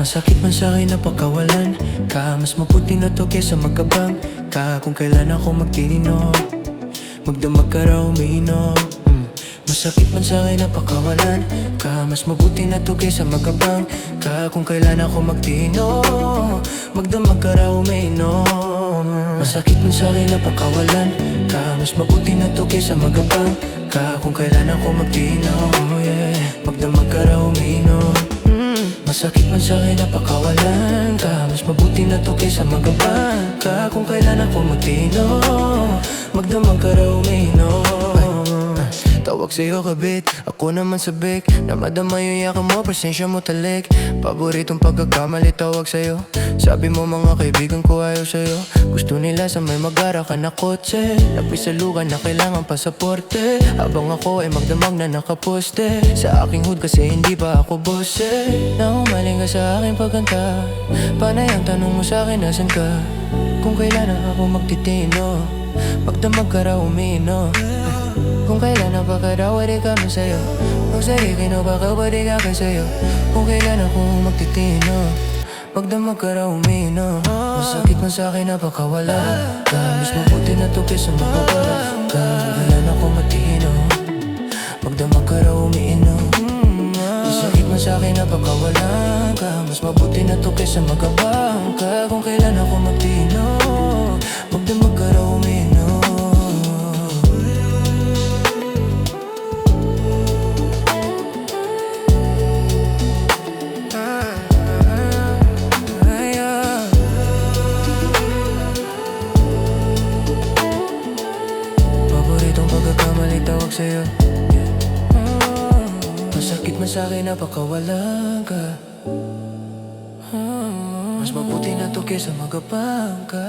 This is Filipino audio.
Masakit man sa'kin na pagkawalan ka. Mas mabuti na to kesa magkabang ka. Kung kailan ako magtino, magdamag ka raw umiinom. Masakit man sa'kin na pagkawalan ka. Mas mabuti na to kesa magkabang ka. Kung kailan ako magtino, magdamag ka raw umiinom. Masakit man sa'kin na pagkawalan ka. Mas mabuti na to kesa magkabang ka. Kung kailan ako magtino, magdamag ka raw umiinom. Masakit man sa'kin na pagkawalan ka. Mas mabuti na to kesa magabang ka. Kung kailan ako magtino, magdamag ka raw umiinom. Tawag sa'yo kabit, ako naman sabik. Na madama yung yaka mo, presensya mo talik. Paboritong pagkakamali tawag sa'yo. Sabi mo mga kaibigan ko ayaw sa'yo. Gusto nila sa may mag-ara ka na kotse. Napisalukan na kailangan pasaporte. Habang ako ay magdamag na nakaposte. Sa aking hood kasi hindi pa ako boss Na umaling ka sa aking pagkanta. Panay ang tanong mo sa'kin nasan ka. Kung kailan ako magtitino, magdamag ka raw umiinom. Kung kailan na baka daw wari kami sa'yo. Kung sa'yo kino baka wari kami sa'yo. Kung kailan ako magtitino, magdamag ka raw umiinom. Masakit man sa'kin na baka wala ka. Mas mabuti na to kesa magpapara ka. Kung kailan ako magtitino, magdamag ka raw umiinom. Masakit man sa'kin na baka wala ka. Mas mabuti na to kesa magabang ka. Kung kailan ako magtitino, magdamag ka raw umiinom. Pagkakamali tawag sa'yo. Masakit man sa'kin na pagkawalan ka. Mas mabuti na to kesa magabang ka.